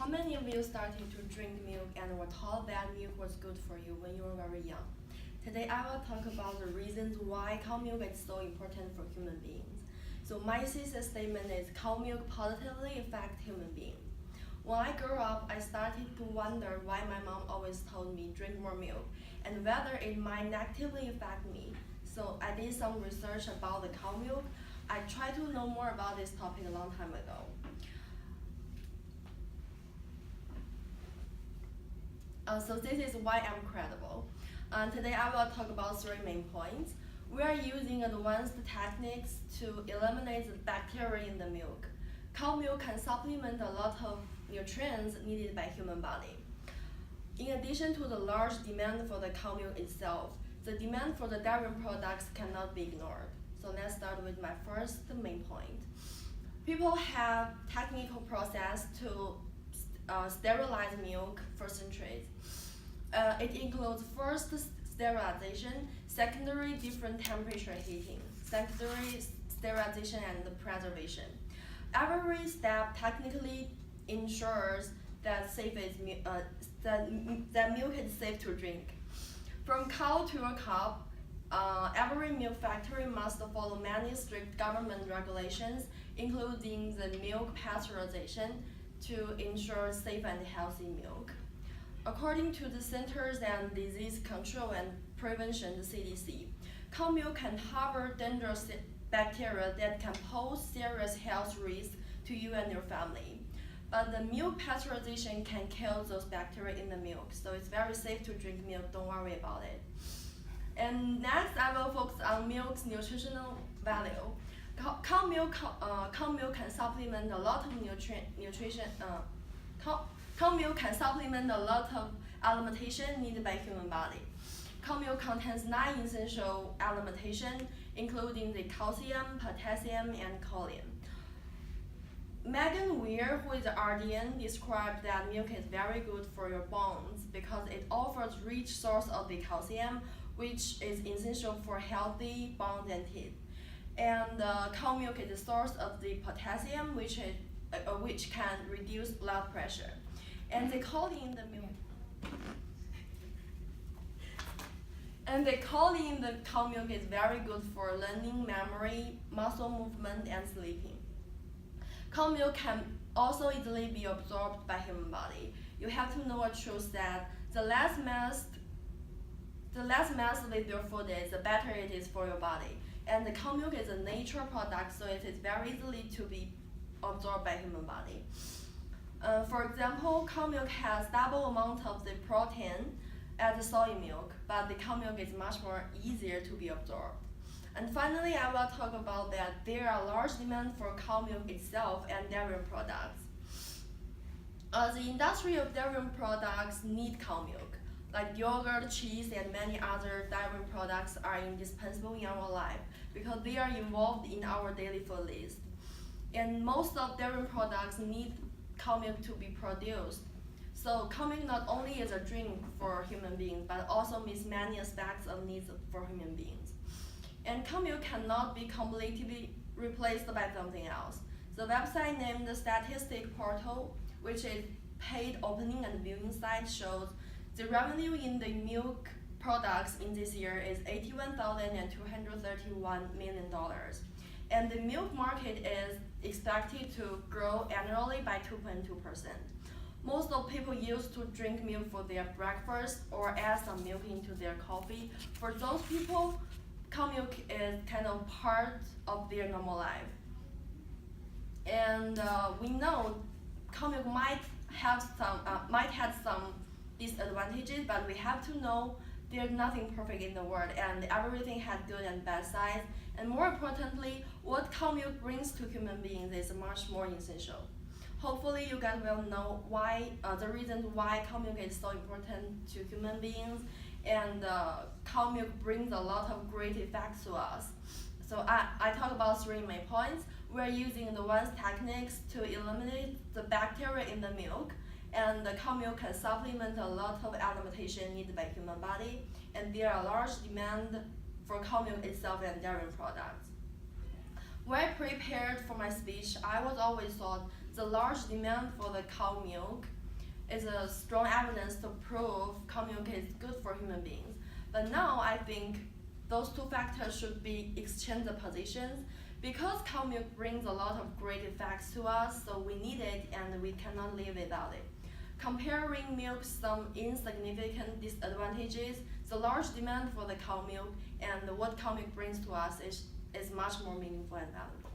How many of you started to drink milk and were told that milk was good for you when you were very young? Today I will talk about the reasons why cow milk is so important for human beings. So my thesis statement is cow milk positively affects human beings. When I grew up, I started to wonder why my mom always told me drink more milk and whether it might negatively affect me. So I did some research about the cow milk. I tried to know more about this topic a long time ago. So this is why I'm credible. Today I will talk about three main points. We are using advanced techniques to eliminate the bacteria in the milk. Cow milk can supplement a lot of nutrients needed by human body. In addition to the large demand for the cow milk itself, the demand for the dairy products cannot be ignored. So let's start with my first main point. People have technical process to sterilize milk for centuries. It includes first sterilization, secondary different temperature heating, secondary sterilization and preservation. Every step technically ensures that that milk is safe to drink. From cow to a cup, every milk factory must follow many strict government regulations, including the milk pasteurization, to ensure safe and healthy milk. According to the Centers and Disease Control and Prevention, the CDC, cow milk can harbor dangerous bacteria that can pose serious health risks to you and your family. But the milk pasteurization can kill those bacteria in the milk, so it's very safe to drink milk, don't worry about it. And next, I will focus on milk's nutritional value. Cow milk can supplement a lot of nutrition. Cow milk can supplement a lot of alimentation needed by human body. Cow milk contains 9 essential alimentation, including the calcium, potassium, and choline. Megan Weir, who is an RDN, described that milk is very good for your bones because it offers rich source of the calcium, which is essential for healthy bones and teeth. And cow milk is a source of the potassium, which can reduce blood pressure. And the choline in the milk. And the choline in the cow milk is very good for learning, memory, muscle movement, and sleeping. Cow milk can also easily be absorbed by human body. You have to know a truth that the less messed with your food is, the better it is for your body. And the cow milk is a natural product, so it is very easily to be absorbed by human body. For example, cow milk has double amount of the protein as the soy milk, but the cow milk is much more easier to be absorbed. And finally, I will talk about that there are large demand for cow milk itself and dairy products. The industry of dairy products need cow milk. Like yogurt, cheese, and many other dairy products are indispensable in our life because they are involved in our daily food list. And most of dairy products need cow milk to be produced. So cow milk not only is a drink for human beings, but also meets many aspects of needs for human beings. And cow milk cannot be completely replaced by something else. The website named the Statistic Portal, which is paid opening and viewing site, shows the revenue in the milk products in this year is $81,231 million. And the milk market is expected to grow annually by 2.2%. Most of people used to drink milk for their breakfast or add some milk into their coffee. For those people, cow milk is kind of part of their normal life. And we know cow milk might have some disadvantages, but we have to know there's nothing perfect in the world and everything has good and bad sides. And more importantly, what cow milk brings to human beings is much more essential. Hopefully you guys will know why the reasons why cow milk is so important to human beings, and cow milk brings a lot of great effects to us. So I talk about 3 main points. We're using advanced techniques to eliminate the bacteria in the milk, and the cow milk can supplement a lot of alimentation needed by human body, and there are large demand for cow milk itself and dairy products. When I prepared for my speech, I was always thought the large demand for the cow milk is a strong evidence to prove cow milk is good for human beings. But now I think those two factors should be exchange the positions, because cow milk brings a lot of great effects to us, so we need it and we cannot live without it. Comparing milk some insignificant disadvantages, the large demand for the cow milk and what cow milk brings to us is much more meaningful and valuable.